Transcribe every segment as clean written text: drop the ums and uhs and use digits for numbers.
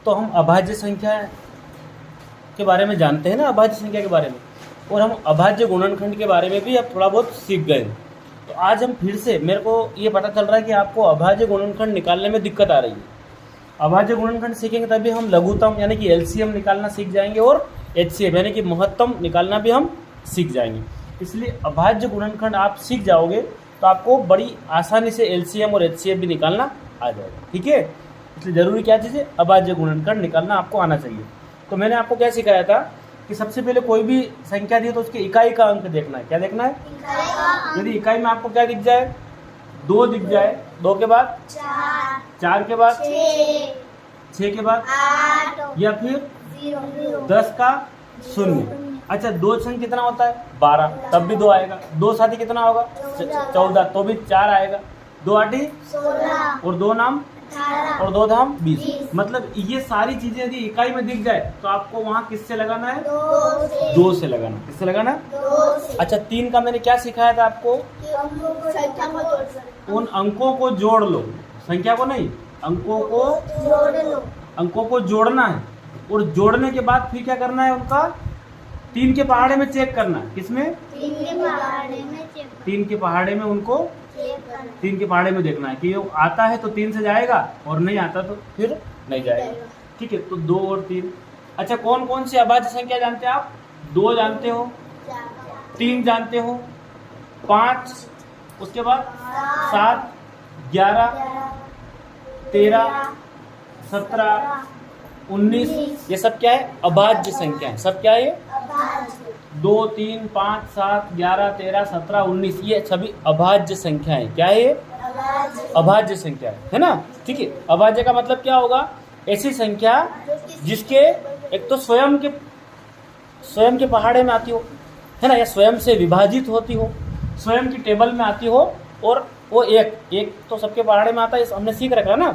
तो हम अभाज्य संख्या के बारे में जानते हैं ना, अभाज्य संख्या के बारे में, और हम अभाज्य गुणनखंड के बारे में भी अब थोड़ा बहुत सीख गए। तो आज हम फिर से, मेरे को ये पता चल रहा है कि आपको अभाज्य गुणनखंड निकालने में दिक्कत आ रही है। अभाज्य गुणनखंड सीखेंगे तभी हम लघुत्तम यानी कि एलसीएम निकालना सीख जाएंगे और एचसीएफ यानी कि महत्तम निकालना भी हम सीख जाएंगे। इसलिए अभाज्य गुणनखंड आप सीख जाओगे तो आपको बड़ी आसानी से एलसीएम और एचसीएफ भी निकालना आ जाएगा। ठीक है, इसलिए जरूरी क्या चीज़ है, अभाज्य गुणनखंड निकालना आपको आना चाहिए। तो मैंने आपको क्या सिखाया था कि सबसे पहले कोई भी संख्या दी तो उसके इकाई का अंक देखना है। क्या देखना है? यदि इकाई में आपको क्या दिख जाए, 2 दिख जाए, 2 के बाद 4 के बाद 6 के बाद 8 या फिर 10 का 0। अच्छा, 2 संग कितना होता है? 12, तब भी 2 आएगा। 2 साथी कितना होगा? 14, तो भी 4 आएगा। 2 आठी 16 और 2 नाम 18 और 2 धाम 20। मतलब ये सारी चीजें यदि इकाई में दिख जाए तो आपको वहाँ किससे लगाना है? 2 से लगाना। किससे लगाना? 2 से। अच्छा, 3 का मैंने क्या सिखाया था आपको? उन अंकों को जोड़ लो, संख्या को नहीं, अंकों को जोड़ लो। अंकों को जोड़ना है और जोड़ने के बाद फिर क्या करना है? उनका 3 के पहाड़े में चेक करना है। किसमें? 3 के पहाड़े में चेक। 3 के पहाड़े में उनको 3 के पहाड़े में देखना है कि ये आता है तो 3 से जाएगा और नहीं आता तो फिर नहीं जाएगा। ठीक है, तो 2 और 3। अच्छा, कौन कौन सी अभाज्य संख्या जानते हैं आप? 2 जानते हो, 3 जानते हो, 5, उसके बाद 7, 11, 13, 17, 19, ये सब क्या है? अभाज्य संख्या है। सब क्या है? 2, 3, 5, 7, 11, 13, 17, 19, ये सभी अभाज्य संख्या है। क्या है? अभाज्य संख्या है ना। ठीक है, अभाज्य का मतलब क्या होगा? ऐसी संख्या जिसके एक तो स्वयं के पहाड़े में आती हो, है ना, या स्वयं से विभाजित होती हो, स्वयं की टेबल में आती हो, और वो एक तो सबके पहाड़े में आता है, हमने सीख रखा ना।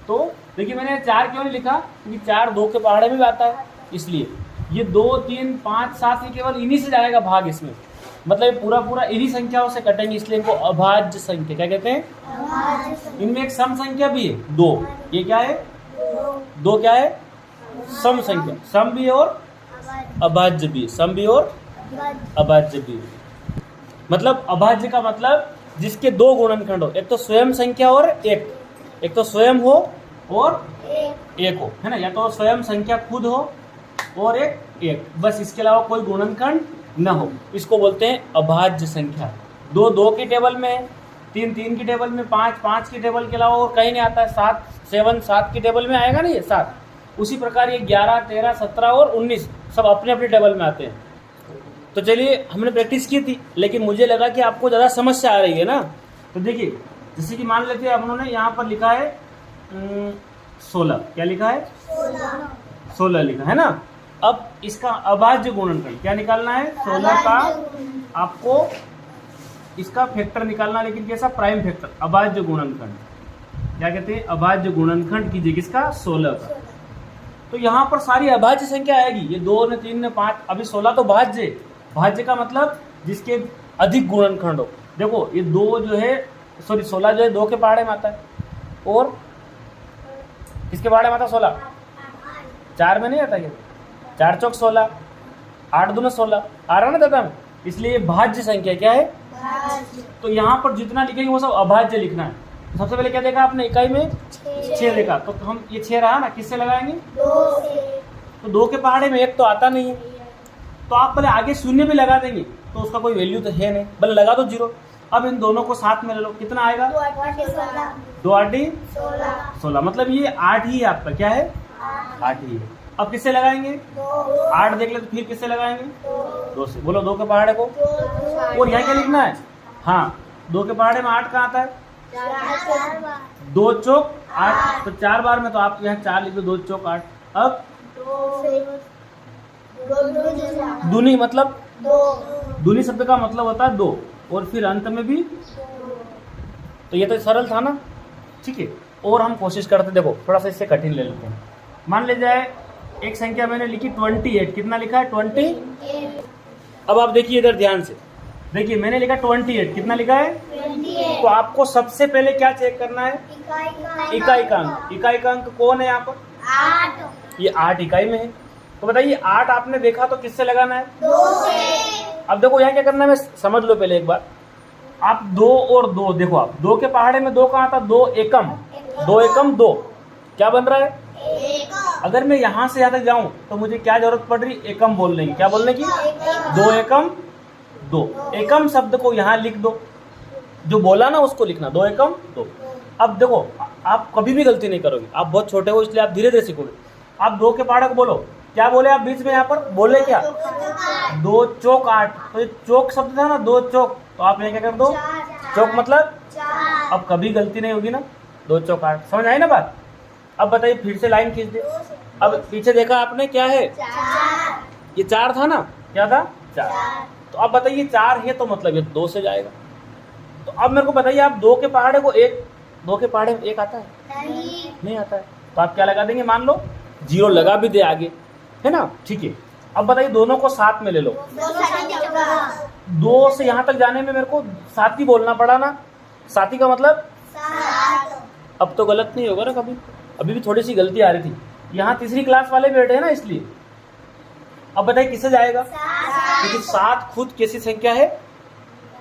तो देखिए, मैंने 4 क्यों नहीं लिखा? क्योंकि 4 2 के पहाड़े में भी आता है, इसलिए ये 2, 3, 5, 7 ही केवल इन्हीं से जाएगा भाग इसमें, मतलब पूरा इन्हीं संख्याओं से कटेंगे, इसलिए इनको अभाज्य संख्या क्या कहते हैं? इनमें एक सम संख्या भी है 2। ये क्या है? 2 क्या है? सम संख्या। सम भी और अभाज्य भी, सम भी और अभाज्य भी। मतलब अभाज्य का मतलब जिसके 2 गुणनखंड हो, एक तो स्वयं संख्या और एक तो स्वयं हो और एक हो, है ना, या तो स्वयं संख्या खुद हो और एक, बस इसके अलावा कोई गुणनखंड न हो, इसको बोलते हैं अभाज्य संख्या। 2 2 की टेबल में, 3 3 की टेबल में, 5 5 की टेबल के अलावा और कहीं नहीं आता है। 7 की टेबल में आएगा नहीं, ये 7। उसी प्रकार ये 11, 13, 17 और 19 सब अपने अपनी टेबल में आते हैं। तो चलिए, हमने प्रैक्टिस की थी, लेकिन मुझे लगा कि आपको ज़्यादा समस्या आ रही है ना। तो देखिए, जैसे कि मान लेते हैं हम लोगों ने यहाँ पर लिखा है 16। क्या लिखा है? 16 लिखा है ना। अब इसका अभाज्य गुणनखंड क्या निकालना है? 16 का आपको इसका फैक्टर निकालना, लेकिन कैसा? प्राइम फैक्टर, अभाज्य गुणनखंड। क्या कहते हैं? अभाज्य गुणनखंड कीजिए किसका? 16 का। तो यहाँ पर सारी अभाज्य संख्या आएगी, ये 2 ने 3 ने 5, अभी 16 तो भाज्य। भाज्य का मतलब जिसके अधिक गुणनखंड हो। देखो, ये 2 जो है, सॉरी 16 जो है 2 के पहाड़े में आता है, और किसके पहाड़े में आता है? 16 4 में नहीं आता क्या? 4 चौक 16, 8 दूना 16 आ रहा ना दादा में, इसलिए ये भाज्य संख्या क्या है? तो यहाँ पर जितना लिखेंगे वो सब अभाज्य लिखना है। तो सबसे पहले क्या देखा आपने? इकाई में 6 देखा, तो हम ये 6 रहा ना, किससे लगाएंगे? 2 से। तो 2 के पहाड़े में 1 तो आता नहीं है, तो आप पहले आगे 0 भी लगा देंगे तो उसका कोई वैल्यू तो है नहीं, भले लगा दो 0। अब इन दोनों को साथ में ले लो, कितना आएगा? 2 8 16, मतलब ये 8 ही है आपका। क्या है? 8 ही है। अब किससे लगाएंगे? 8 देख ले, तो फिर किससे लगाएंगे? 2 से। बोलो 2 के पहाड़े को। और यहाँ क्या लिखना है? हाँ, 2 के पहाड़े में 8 कहाँ आता है? 2 चौक 8, तो 4 बार में तो आप यहाँ 4 लिख दो, 2 चौक 8। अब दूनी, मतलब दूनी शब्द का मतलब होता है 2, और फिर अंत में भी। तो ये तो सरल था ना। ठीक है, और हम कोशिश करते, देखो थोड़ा सा इससे कठिन ले लेते हैं। मान ले जाए एक संख्या मैंने लिखी 28। कितना लिखा है? 28। अब आप देखिए इधर ध्यान से, देखिए मैंने लिखा 28। कितना लिखा है? 28। तो आपको सबसे पहले क्या चेक करना है? इकाई का अंक। इकाई का अंक कौन है यहाँ पर? 8। ये 8 इकाई में है। तो बताइए 8 आपने देखा तो किससे लगाना है? 2 से। अब देखो यहाँ क्या करना है, मैं समझ लो पहले एक बार। आप 2 और 2 देखो, आप 2 के पहाड़े में 2 कहाँ था? 2 एकम, 2 एकम 2 क्या बन रहा है? अगर मैं यहाँ से यहाँ तक जाऊं तो मुझे क्या जरूरत पड़ रही? एकम बोलने की। क्या बोलने की? 2 एकम 2। एकम शब्द को यहाँ लिख दो, जो बोला ना उसको लिखना, 2 एकम 2। अब देखो आप कभी भी गलती नहीं करोगे, आप बहुत छोटे हो इसलिए आप धीरे धीरे सीखोगे। आप 2 के पहाड़े को बोलो, क्या बोले आप बीच में? यहाँ पर बोले क्या? 2 चौक 8। तो ये चौक शब्द था ना, 2 चौक, तो आप यहाँ क्या कर दो? चौक मतलब 4। अब कभी गलती नहीं होगी ना। 2 चौक 8, समझ आई ना बात? अब बताइए फिर से लाइन खींच दे। अब पीछे देखा आपने क्या है? 4। ये 4 था ना, क्या था? 4। तो अब बताइए 4 है तो मतलब ये 2 से जाएगा। तो अब मेरे को बताइए आप 2 के पहाड़े को 1, 2 के पहाड़े में 1 आता है? नहीं आता है। तो आप क्या लगा देंगे? मान लो 0 लगा भी दे आगे, है ना? ठीक है। अब बताइए दोनों को साथ में ले लो। 2 से यहाँ तक जाने में मेरे को 7 ही बोलना पड़ा ना। 7 का मतलब 7। अब तो गलत नहीं होगा ना कभी? अभी भी थोड़ी सी गलती आ रही थी। यहाँ तीसरी क्लास वाले बैठे हैं ना इसलिए। अब बताइए किससे जाएगा? क्योंकि 7 खुद कैसी संख्या है?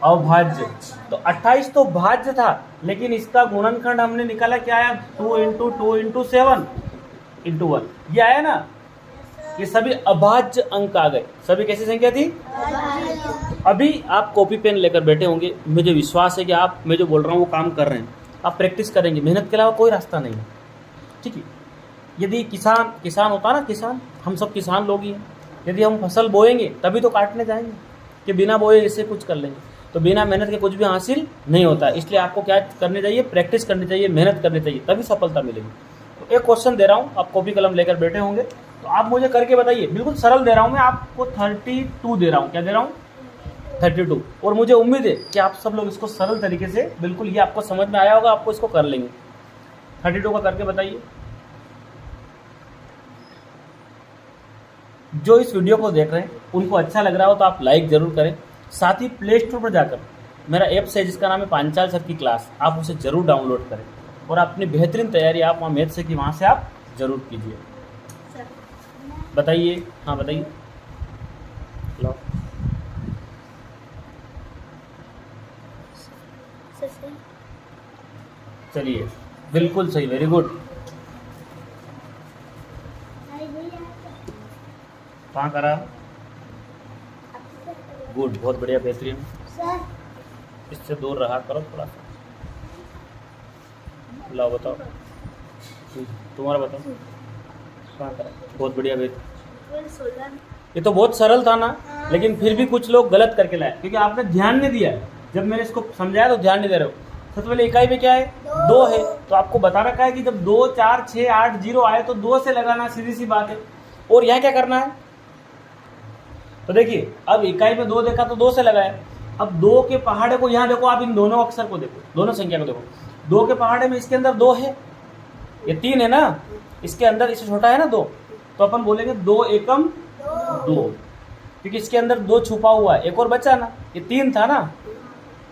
अभाज्य। तो 28 तो भाज्य था, लेकिन इसका गुणनखंड हमने निकाला, क्या आया? 2 × 2 × 7 × 1 ये आया ना। ये सभी अभाज्य अंक आ गए। सभी कैसी संख्या थी? अभी आप कॉपी पेन लेकर बैठे होंगे, मुझे विश्वास है कि आप मैं जो बोल रहा हूँ वो काम कर रहे हैं। आप प्रैक्टिस करेंगे, मेहनत के अलावा कोई रास्ता नहीं है, ठीक है? यदि किसान होता ना, किसान, हम सब किसान लोग ही हैं। यदि हम फसल बोएंगे तभी तो काटने जाएंगे, कि बिना बोए इससे कुछ कर लेंगे। तो बिना मेहनत के कुछ भी हासिल नहीं होता। इसलिए आपको क्या करनी चाहिए? प्रैक्टिस करनी चाहिए, मेहनत करनी चाहिए, तभी सफलता मिलेगी। तो एक क्वेश्चन दे रहा हूँ, आप कॉपी कलम लेकर बैठे होंगे, तो आप मुझे करके बताइए। बिल्कुल सरल दे रहा हूँ मैं आपको, 32 दे रहा हूँ। क्या दे रहा हूँ? 32। और मुझे उम्मीद है कि आप सब लोग इसको सरल तरीके से, बिल्कुल ये आपको समझ में आया होगा, आपको इसको कर लेंगे। 32 का करके बताइए। जो इस वीडियो को देख रहे हैं उनको अच्छा लग रहा हो तो आप लाइक जरूर करें। साथ ही प्ले स्टोर पर जाकर मेरा ऐप्स है जिसका नाम है पांचाल सर की क्लास, आप उसे जरूर डाउनलोड करें और अपनी बेहतरीन तैयारी आप वहाँ मैथ से की वहाँ से आप जरूर कीजिए। बताइए। हाँ बताइए। लो चलिए, बिल्कुल सही, वेरी गुड। कहाँ करा? गुड, बहुत बढ़िया, बेहतरीन। इससे दूर रहा करो थोड़ा सा। लाओ बताओ, तुम्हारा बताओ कहाँ करा? बहुत बढ़िया, बेहतरीन। ये तो बहुत सरल था ना, लेकिन फिर भी कुछ लोग गलत करके लाए क्योंकि आपने ध्यान नहीं दिया। जब मैंने इसको समझाया तो ध्यान नहीं दे रहे हो। सबसे पहले इकाई में क्या है? 2 है, तो आपको बता रखा है कि जब 2, 4, 6, 8, 0 आए तो 2 से लगाना, सीधी सी बात है। और यहाँ क्या करना है? तो देखिए, अब इकाई में 2 देखा तो 2 से लगाया। अब 2 के पहाड़े को यहाँ देखो, आप इन दोनों अक्षर को देखो, दोनों संख्या को देखो। 2 के पहाड़े में इसके अंदर 2 है, ये 3 है ना, इसके अंदर इससे छोटा है ना 2, तो अपन बोलेंगे 2 एकम 2, क्योंकि इसके अंदर 2 छुपा हुआ है। एक और बचा ना, ये 3 था ना,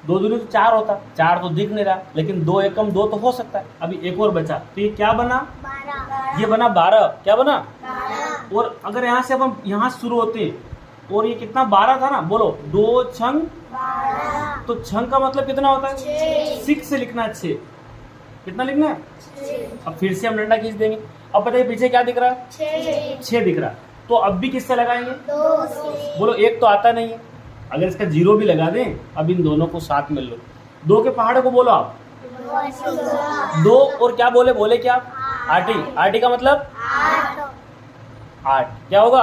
2 दूनी तो 4 होता, 4 तो दिख नहीं रहा, लेकिन 2 एकम 2 तो हो सकता है। अभी एक और बचा, तो ये क्या बना? 12। ये बना 12। क्या बना? 12। और अगर यहाँ से अपन यहाँ शुरू होते और ये कितना? 12 था ना, बोलो 2 छंग 12। तो छंग का मतलब कितना होता है? 6। 6 से लिखना है, 6। कितना लिखना है? 6। अब फिर से हम डंडा खींच देंगे। अब बताइए पीछे क्या दिख रहा है? 6 दिख रहा है। तो अब भी किससे लगाएंगे? 2 से। बोलो, 1 तो आता नहीं है, अगर इसका 0 भी लगा दें। अब इन दोनों को साथ में लो। 2 के पहाड़े को बोलो आप 2 और क्या बोले? बोले क्या आप? 8। 8 का मतलब 8। क्या होगा?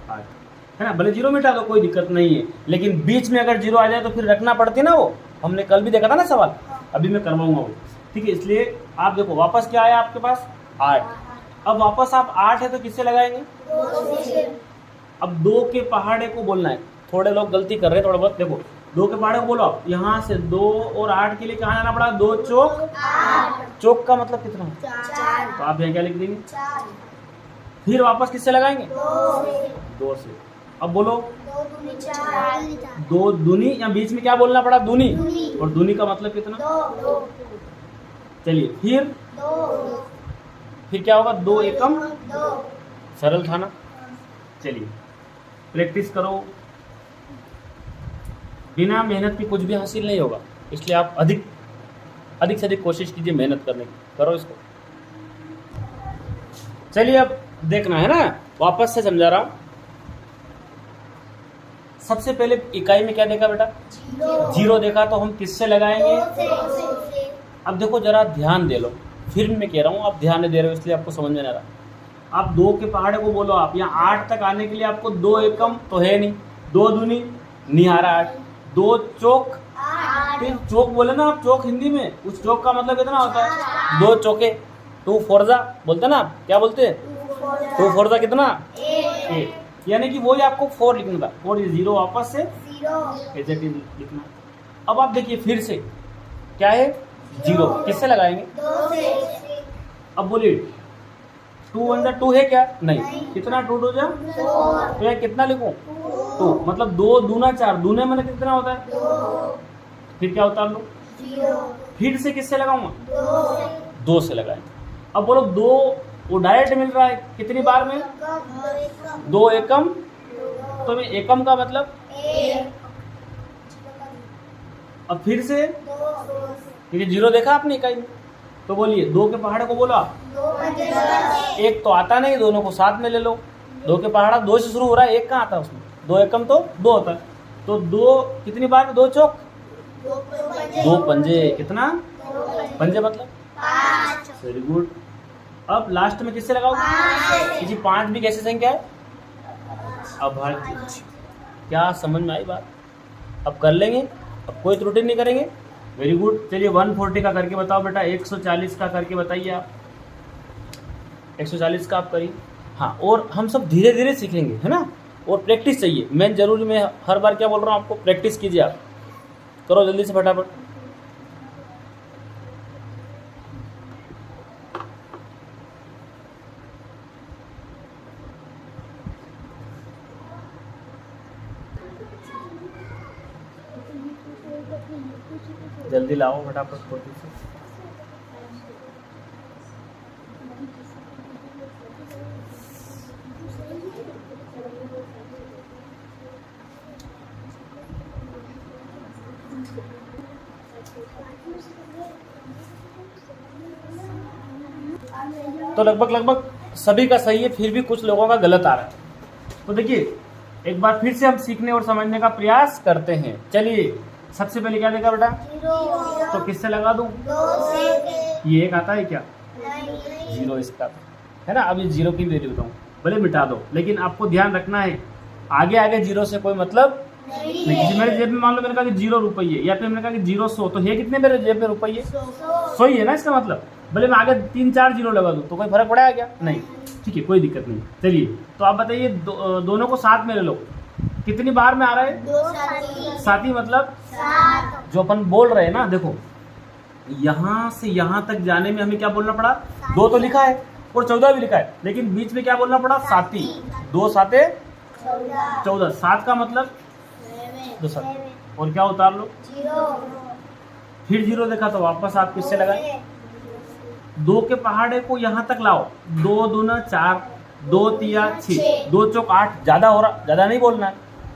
8 है ना। भले 0 मिटा दो, कोई दिक्कत नहीं है, लेकिन बीच में अगर 0 आ जाए तो फिर रखना पड़ती ना। वो हमने कल भी देखा था ना सवाल, अभी मैं करवाऊंगा वो, ठीक है। इसलिए आप देखो वापस क्या आया आपके पास? 8। अब वापस आप 8 है तो किससे लगाएंगे? 2 से। अब 2 के पहाड़े को बोलना है। थोड़े लोग गलती कर रहे हैं, थोड़ा बहुत देखो। 2 के पहाड़े को बोलो आप, यहाँ से 2 और 8 के लिए कहाँ जाना पड़ा? 2 चौक 8। चौक का मतलब कितना? 4। तो आप यहाँ क्या लिख देंगे? 4। फिर वापस किससे लगाएंगे? 2 से। अब बोलो 2 दूनी 4। 2 दूनी, या बीच में क्या बोलना पड़ा? दूनी। दूनी। और दूनी का मतलब कितना? 2। चलिए फिर 2। फिर क्या होगा, 2 एकम, 2 सरल था ना। चलिए प्रैक्टिस करो, बिना मेहनत के कुछ भी हासिल नहीं होगा, इसलिए आप अधिक से अधिक कोशिश कीजिए मेहनत करने की, करो इसको। चलिए अब देखना है ना, वापस से समझा रहा हूं। सबसे पहले इकाई में क्या देखा बेटा, 0 देखा, तो हम किससे लगाएंगे, 2 से। अब देखो जरा ध्यान दे लो, फिर मैं कह रहा हूँ आप ध्यान नहीं दे रहे हो इसलिए आपको समझ में नहीं आ रहा। आप 2 के पहाड़े को बोलो, आप यहाँ 8 तक आने के लिए आपको 2 एकम तो है नहीं, 2 दूनी नहीं आ रहा 8, 2 चौक, 8 फिर चौक बोले ना आप, चौक हिंदी में, उस चौक का मतलब कितना होता है, 2 चौके, 2 फोरजा बोलते ना आप, क्या बोलते हैं, 2 फोरजा कितना, 8, यानी कि वही आपको 4 लिखना था, 4 0 वापस से 0 एज इट इज लिखना। अब आप देखिए फिर से क्या है, 0 किससे लगाएंगे, 2 से। अब बोलिए 2 1 जा 2 है क्या, नहीं, कितना 2 2 जा, 4 तो यहाँ कितना लिखूं, 2, मतलब 2 दूना 4, दूने में कितना होता है, 2 फिर क्या उतार लो, 0 फिर से किससे लगाऊंगा, 2 से। 2 से लगाएंगे। अब बोलो 2 वो डायरेक्ट मिल रहा है कितनी बार में, 2 एकम, तो मैं एकम का मतलब, 1 अब फिर से 2 क्योंकि 0 देखा आपने इकाई में, तो बोलिए 2 के पहाड़े को बोलो आप, 2 5 10 एक तो आता नहीं, दोनों को साथ में ले लो, 2 के पहाड़ा 2 से शुरू हो रहा है, एक कहाँ आता है उसमें, 2 एकम तो 2 होता है, तो 2 कितनी बार में, 2 चौक, 2 पंजे, कितना पंजे मतलब 5 वेरी गुड। अब लास्ट में किससे लगाओ, 5 5 भी कैसी संख्या है, अभाज्य, क्या समझ में आई बात, अब कर लेंगे, अब कोई त्रुटि नहीं करेंगे, वेरी गुड। चलिए 140 का करके बताओ बेटा, 140 का करके बताइए आप, 140 का आप करिए। हाँ, और हम सब धीरे धीरे सीखेंगे है ना, और प्रैक्टिस चाहिए, मैं जरूरी, मैं हर बार क्या बोल रहा हूँ आपको, प्रैक्टिस कीजिए, आप करो जल्दी से फटाफट। जल्दी लाओ फटाफट फोटो से। तो लगभग सभी का सही है, फिर भी कुछ लोगों का गलत आ रहा है। तो देखिए एक बार फिर से हम सीखने और समझने का प्रयास करते हैं। चलिए सबसे पहले क्या देखा बेटा, 0 तो किससे लगा दूं, 2 से। ये एक आता है क्या, नहीं 0 इसका है ना। अब ये 0 की वैल्यू बताऊँ, भले मिटा दो, लेकिन आपको ध्यान रखना है आगे आगे 0 से कोई मतलब नहीं। किसी मेरे जेब में मान लो मैंने कहा कि 0 रुपये, या फिर मैंने कहा कि 0 100, तो है कितने मेरे जेब में रुपये, 100 ही है ना इसका मतलब। भले मैं आगे 3-4 0 लगा दूं तो कोई फर्क पड़ेगा क्या, नहीं, ठीक है, कोई दिक्कत नहीं। चलिए तो आप बताइए दोनों को साथ में ले लो, कितनी बार में आ रहा है, 2 साथी मतलब 7 जो अपन बोल रहे हैं ना, देखो यहाँ से यहाँ तक जाने में हमें क्या बोलना पड़ा, 2 तो लिखा है और 14 भी लिखा है, लेकिन बीच में क्या बोलना पड़ा, साथी, 2 साते 14, 7 का मतलब 2 7, और क्या उतार लो, 0 फिर 0 देखा तो वापस आप किससे लगाए, 2 के पहाड़े को यहाँ तक लाओ, 2 दूना 4, 2 तिया 6, 2 चौक 8, ज्यादा हो रहा, ज्यादा नहीं बोलना है,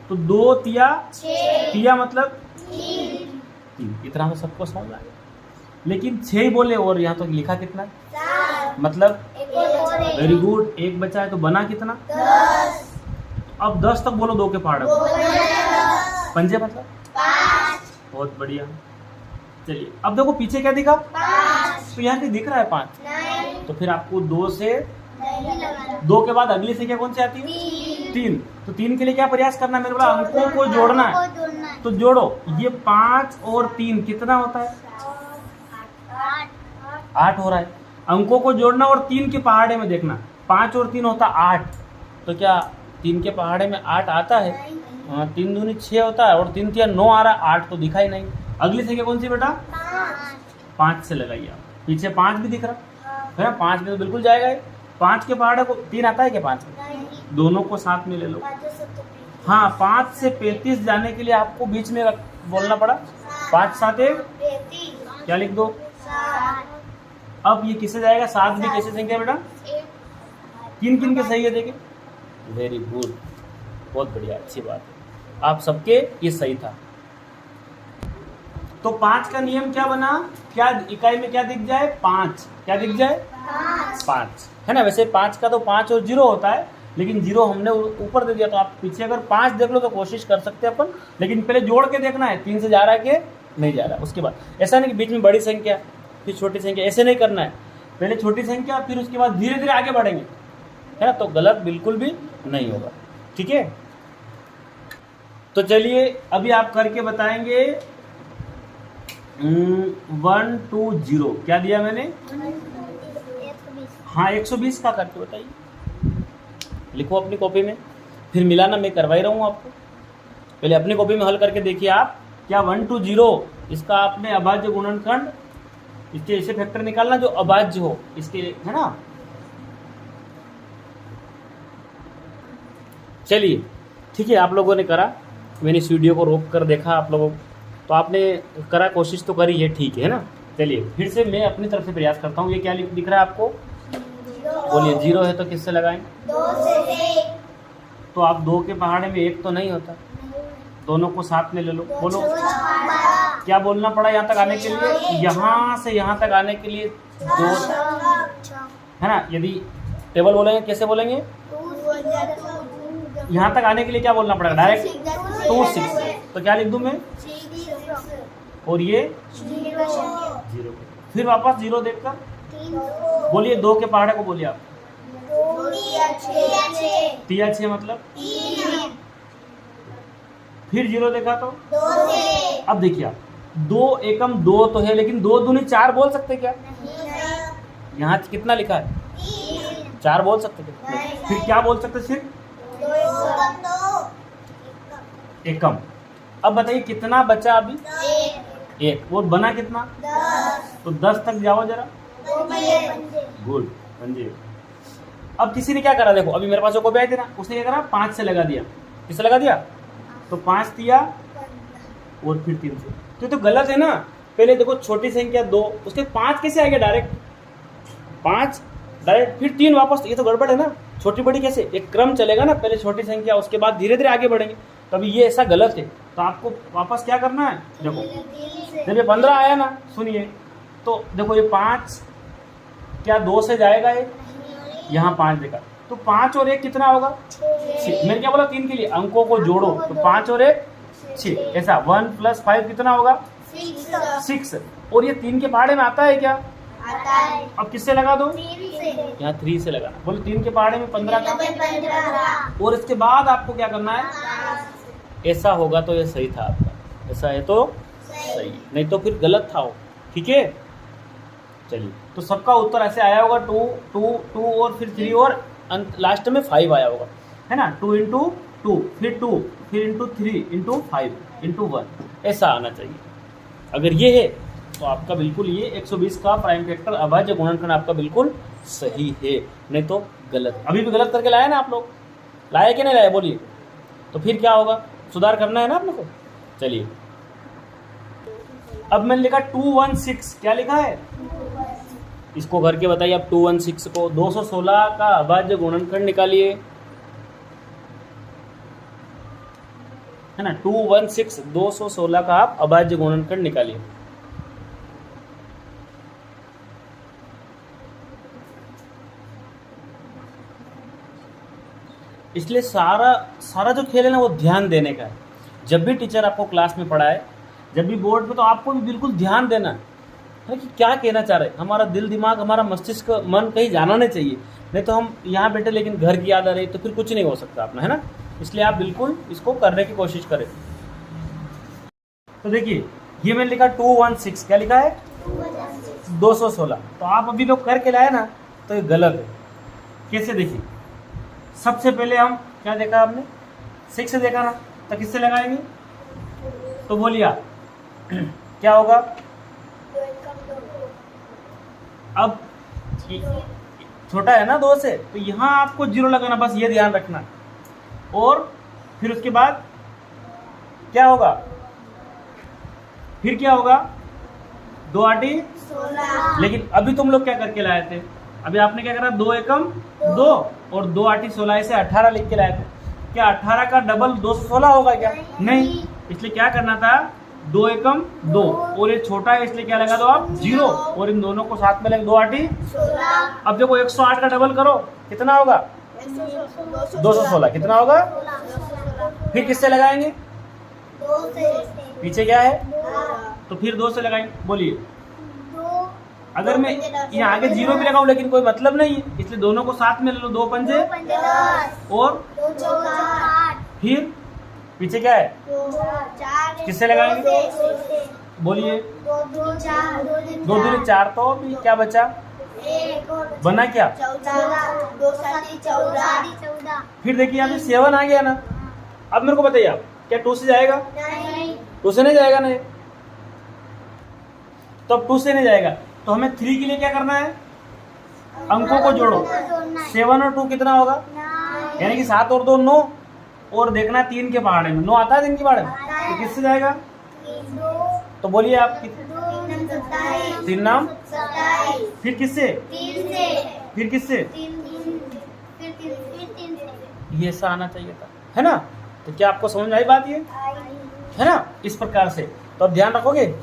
तो 2 तिया 6 मतलब 3, इतना तो सबको समझ आ गया। लेकिन 6 ही बोले और यहाँ तो लिखा कितना, 7 मतलब एक और वेरी गुड, एक बचा है तो बना कितना, 10 अब 10 तक बोलो 2 के पहाड़े को, 10 पंजे मतलब 5 बहुत बढ़िया। चलिए अब देखो पीछे क्या दिखा, 5 तो यहाँ पे दिख रहा है 5, नहीं तो फिर आपको 2 से नहीं लगाना 2 के बाद अगली संख्या कौन सी आती है, 3, तो 3 के लिए क्या प्रयास करना है, मेरे बोला अंकों को जोड़ना है, तो जोड़ो, ये 5 और 3 कितना होता है, 8 हो रहा है। अंकों को जोड़ना और 3 के पहाड़े में देखना, 5 और 3 होता 8, तो क्या 3 के पहाड़े में 8 आता है, 3 दूनी 6 होता है, और 3 तिया 9 आ रहा है, 8 तो दिखा ही नहीं। अगली संख्या कौन सी बेटा, 5 से लगाइए आप, पीछे 5 भी दिख रहा है ना, 5 में तो बिल्कुल जाएगा ये, 5 के पहाड़े को 3 आता है क्या, 5 में, दोनों को साथ में ले लो। हाँ, 5 से 35 जाने के लिए आपको बीच में बोलना पड़ा, 5 7 क्या लिख दो, अब ये किससे जाएगा? 7 भी कैसे संख्या बेटा? किन किन के सही है देखें। वेरी गुड, बहुत बढ़िया, अच्छी बात है, आप सबके ये सही था। तो 5 का नियम क्या बना? क्या इकाई में क्या दिख जाए? 5। क्या दिख जाए? 5 है ना। वैसे 5 का तो 5 और 0 होता है, लेकिन 0 हमने ऊपर दे दिया, तो आप पीछे अगर 5 देख लो तो कोशिश कर सकते हैं अपन, लेकिन पहले जोड़ के देखना है 3 से जा रहा है कि नहीं जा रहा है। उसके बाद ऐसा नहीं कि बीच में बड़ी संख्या फिर छोटी संख्या, ऐसे नहीं करना है। पहले छोटी संख्या फिर उसके बाद धीरे धीरे आगे बढ़ेंगे, है ना, तो गलत बिल्कुल भी नहीं होगा। ठीक है, तो चलिए अभी आप करके बताएंगे 1 2 0। क्या दिया मैंने? हाँ 120 का करके बताइए, लिखो अपनी कॉपी में, फिर मिलाना मैं करवा ही रहा हूँ आपको। पहले अपनी कॉपी में हल करके देखिए आप। क्या 1 2 0 इसका आपने अभाज्य गुणनखंड, इसके ऐसे फैक्टर निकालना जो अभाज्य हो इसके, है ना। चलिए ठीक है, आप लोगों ने करा, मैंने इस वीडियो को रोक कर देखा आप लोगों, तो आपने करा, कोशिश तो करी है, ठीक है ना। चलिए फिर से मैं अपनी तरफ से प्रयास करता हूँ। ये क्या दिख रहा है आपको? बोलिए 0 है तो किससे लगाएं? 2 से। तो आप 2 के पहाड़े में 1 तो नहीं होता, दोनों को साथ में ले लो। बोलो क्या बोलना पड़ा यहाँ तक आने के लिए? यहाँ से यहाँ तक आने के लिए 2, है ना। यदि टेबल बोलेंगे कैसे बोलेंगे? यहाँ तक आने के लिए क्या बोलना पड़ेगा? डायरेक्ट 2 6। तो क्या लिख दूं मैं? और ये 0। फिर वापस 0 देखकर बोलिए 2 के पहाड़े को बोलिए आप। 3 6 मतलब। फिर 0 देखा तो 2 से। अब देखिए आप 2 एकम 2 तो है, लेकिन 2 दूनी 4 बोल सकते क्या? यहाँ कितना लिखा है? 4 बोल सकते क्या? फिर क्या बोल सकते? सिर्फ एकम। अब बताइए कितना बचा अभी? 1। वो बना कितना? 10। तो 10 तक जाओ जरा। गुड, पंजे। अब किसी ने क्या करा, देखो अभी मेरे पास जो कॉपी आई थी ना, उसने क्या करा? 5 से लगा दिया। किससे लगा दिया? तो 5 दिया और फिर 3 से। तो गलत है ना। पहले देखो छोटी संख्या 2, उसके 5 कैसे आ गया? डायरेक्ट 5 डायरेक्ट, फिर 3 वापस, ये तो गड़बड़ है ना। छोटी बड़ी कैसे? एक क्रम चलेगा ना, पहले छोटी संख्या उसके बाद धीरे धीरे आगे बढ़ेंगे। तो अभी ये ऐसा गलत है, तो आपको वापस क्या करना है? देखो जब ये 15 आया ना, सुनिए, तो देखो ये 5 क्या 2 से जाएगा? ये यहाँ 5 देखा, तो 5 और 1 कितना होगा? 6। मैंने क्या बोला? 3 के लिए अंकों को जोड़ो, तो 5 और 1 6। ऐसा 1 + 5 कितना होगा? 6। और ये 3 के पहाड़े में आता है क्या? आता है। अब किससे लगा दो? 3 से। यहाँ 3 से लगाना। बोलो 3 के पहाड़े में 15 का। 15। और इसके बाद आपको क्या करना है? ऐसा होगा तो ये सही था आपका, ऐसा है तो सही, नहीं तो फिर गलत था वो। ठीक है, चलिए तो सबका उत्तर ऐसे आया होगा 2 2 2 और फिर 3 और लास्ट में 5 आया होगा, है ना। 2 × 2 फिर 2 फिर × 3 × 5 × 1 ऐसा आना चाहिए। अगर ये है तो आपका बिल्कुल ये 120 का प्राइम फैक्टर अभाज्य गुणनखंड आपका बिल्कुल सही है, नहीं तो गलत। अभी भी गलत करके लाए ना आप लोग? लाए कि नहीं लाए? बोलिए। तो फिर क्या होगा? सुधार करना है ना आप लोग को। चलिए अब मैंने लिखा 216। क्या लिखा है? इसको करके बताइए आप। 216 को 216 का अभाज्य गुणनखंड निकालिए, है ना। 216 216 का आप अभाज्य गुणनखंड निकालिए। इसलिए सारा जो खेल है ना वो ध्यान देने का है। जब भी टीचर आपको क्लास में पढ़ाए, जब भी बोर्ड पे, तो आपको भी बिल्कुल ध्यान देना है कि क्या कहना चाह रहे हैं। हमारा दिल दिमाग, हमारा मस्तिष्क, मन कहीं जाना नहीं चाहिए, नहीं तो हम यहाँ बैठे लेकिन घर की याद आ रही तो फिर कुछ नहीं हो सकता अपना, है ना। इसलिए आप बिल्कुल इसको करने की कोशिश करें। तो देखिए ये मैंने लिखा 216। क्या लिखा है? 216। तो आप अभी लोग करके लाए ना, तो ये गलत है। कैसे? देखिए सबसे पहले हम क्या देखा आपने? 6 से देखा ना, तो किससे लगाएंगे? तो बोलिए आप क्या होगा? अब छोटा है ना 2 से, तो यहाँ आपको 0 लगाना, बस ये ध्यान रखना। और फिर उसके बाद क्या होगा? फिर क्या होगा? 2 आटी 16 लेकिन अभी तुम लोग क्या करके लाए थे? अभी आपने क्या करा? 2 एकम 2 और 2 आटी 16 से 18 लिख के लाए थे। क्या 18 का डबल 216 होगा क्या? नहीं। इसलिए क्या करना था? 2 एकम 2 और ये छोटा है इसलिए क्या लगा दो आप? 0 और इन दोनों को साथ में लगे 2 आटी। 16 अब देखो 108 का डबल करो कितना होगा? 216 कितना होगा? फिर किससे लगाएंगे? 2 से पीछे क्या है? 2 तो फिर 2 से लगाएंगे। बोलिए। अगर मैं यहाँ आगे 0 भी लगाऊं लेकिन कोई मतलब नहीं है, इसलिए दोनों को साथ में ले लो। 2 पंजे 10 और 2 चौका 8 फिर पीछे क्या है? 4 किससे लगाएंगे? बोलिए। 2 2 4 2 दूनी 4 तो अभी क्या बचा? 1 और बना क्या? 14 2 7 14 फिर देखिए यहाँ पे 7 आ गया ना। अब मेरे को बताइए आप क्या 2 से जाएगा? नहीं 2 से नहीं जाएगा नहीं, तो अब 2 से नहीं जाएगा तो हमें 3 के लिए क्या करना है? अंकों को जोड़ो। 7 और 2 कितना होगा? यानी कि 7 और 2 9 और देखना 3 के पहाड़े में 9 आता है 3 के पहाड़े में, तो किससे जाएगा? 2 तो बोलिए आप 27 3 नाम 27 फिर किससे? 3 से फिर किससे? 3 से ये ऐसा आना चाहिए था, है ना? तो क्या आपको समझ में आई बात ये, है ना? इस प्रकार से तो अब ध्यान रखोगे।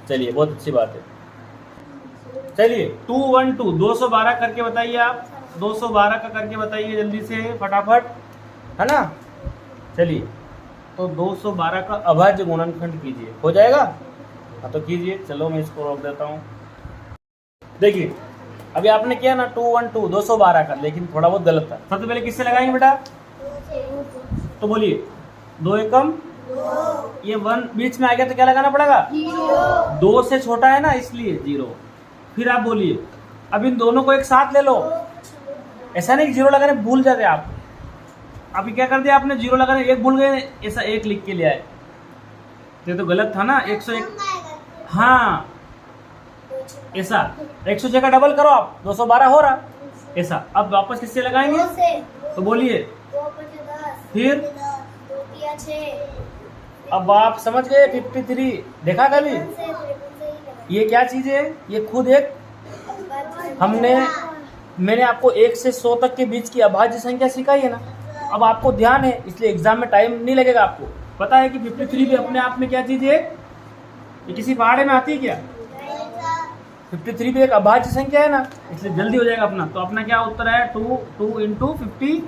चलिए बहुत अच्छी बात है। चलिए 212 212 करके बताइए आप। 212 का करके बताइए जल्दी से फटाफट, है ना? चलिए तो 212 का अभाज्य गुणनखंड कीजिए। हो जाएगा? हाँ तो कीजिए। चलो मैं इसको रोक देता हूँ। देखिए अभी आपने किया ना 212 212 का, लेकिन थोड़ा बहुत गलत था। सबसे पहले किससे लगाएंगे बेटा? तो बोलिए 2 एकम ये 1 बीच में आ गया तो क्या लगाना पड़ेगा? 2 से छोटा है ना इसलिए 0। फिर आप बोलिए अब इन दोनों को एक साथ ले लो। ऐसा नहीं कि 0 लगाने भूल जाते आप। अभी क्या कर दिया आपने? 0 लगाने 1 भूल गए, ऐसा 1 लिख के ले आए, ये तो गलत था ना। 101 हाँ ऐसा 106 का डबल करो आप, 212 हो रहा ऐसा। अब वापस किससे लगाएंगे? तो बोलिए। 2 5 10 फिर 2 3 6 अब आप समझ गए 53 देखा कभी? ये क्या चीज है? ये खुद एक मैंने आपको 1 से 100 तक के बीच की अभाज्य संख्या सिखाई है ना। अब आपको ध्यान है इसलिए एग्जाम में टाइम नहीं लगेगा। आपको पता है कि 53 भी अपने आप में क्या चीज है? ये किसी पहाड़े में आती है क्या? 53 भी एक अभाज्य संख्या है ना, इसलिए जल्दी हो जाएगा अपना। तो अपना क्या उत्तर है? 2 इंटू 50।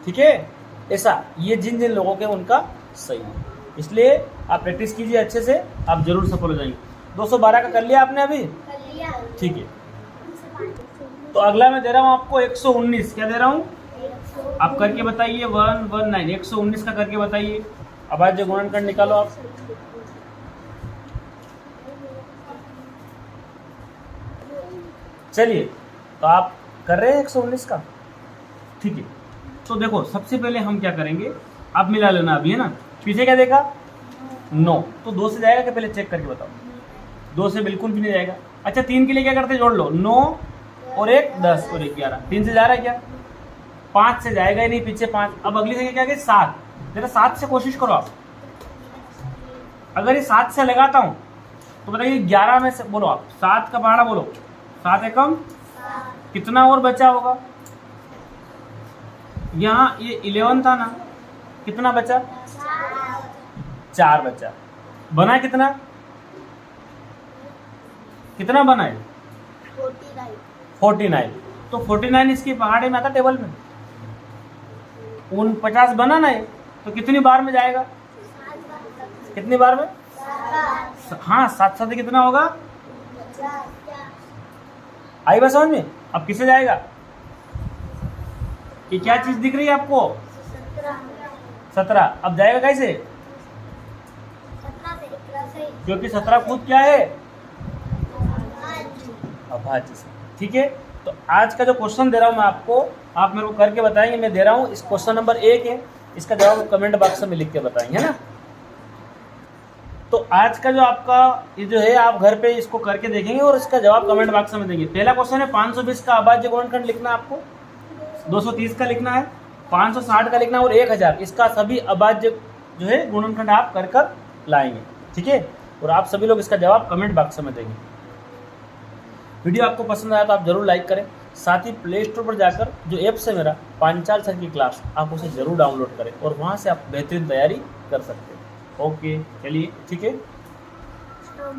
ठीक है ऐसा। ये जिन जिन लोगों के उनका सही है, इसलिए आप प्रैक्टिस कीजिए अच्छे से, आप जरूर सफल हो जाएंगे। 212 का कर लिया आपने अभी? ठीक है। तो अगला मैं दे रहा हूँ आपको 119। क्या दे रहा हूँ? आप करके बताइए। 119 119 का करके बताइए। अभाज्य गुणनखंड निकालो आप। चलिए तो आप कर रहे हैं 119 का? ठीक है। तो देखो सबसे पहले हम क्या करेंगे, आप मिला लेना अभी, है ना? पीछे क्या देखा? 9। तो 2 से जाएगा क्या? पहले चेक करके बताओ। 2 से बिल्कुल भी नहीं जाएगा। अच्छा 3 के लिए क्या करते? जोड़ लो। 9 और 1 10 और 1 11। 3 से जा रहा है क्या? 5 से जाएगा ही नहीं, पीछे 5। अब अगली संख्या क्या गई? 7। जरा 7 से कोशिश करो आप। अगर ये 7 से लगाता हूं तो बताइए 11 में से बोलो आप। 7 का पहाड़ा बोलो। 7 एकम कितना और बचा होगा? यहाँ ये 11 था ना, कितना बचा? 4 बचा। बना कितना? कितना बना है? 49। तो 49 इसके पहाड़े में आता टेबल में। 49 बना ना, तो कितनी बार में जाएगा? कितनी बार में? हाँ 7 7 कितना होगा? आई बात समझ में? अब किससे जाएगा? ये क्या चीज दिख रही है आपको? 17। अब जाएगा कैसे? क्योंकि 17 खुद क्या है? अभाज्य संख्या। ठीक है। तो आज का जो क्वेश्चन दे रहा हूं मैं आपको, आप मेरे को करके बताएंगे। मैं दे रहा हूं इस क्वेश्चन नंबर 1 है, इसका जवाब कमेंट बॉक्स में लिख के बताएंगे, है ना? तो आज का जो आपका ये जो है, आप घर पे इसको करके देखेंगे और इसका जवाब कमेंट बॉक्स में देंगे। पहला क्वेश्चन है 520 का अभाज्य गुणनखंड लिखना है आपको, 230 का लिखना है, 560 का लिखना है और 1000 इसका सभी अभाज्य जो है गुणनखंड आप कर लाएंगे। ठीक है। और आप सभी लोग इसका जवाब कमेंट बॉक्स में देंगे। वीडियो आपको पसंद आया तो आप जरूर लाइक करें, साथ ही प्ले स्टोर पर जाकर जो ऐप्स है मेरा पांचाल सर की क्लास, आप उसे जरूर डाउनलोड करें और वहाँ से आप बेहतरीन तैयारी कर सकते हैं। ओके, चलिए ठीक है।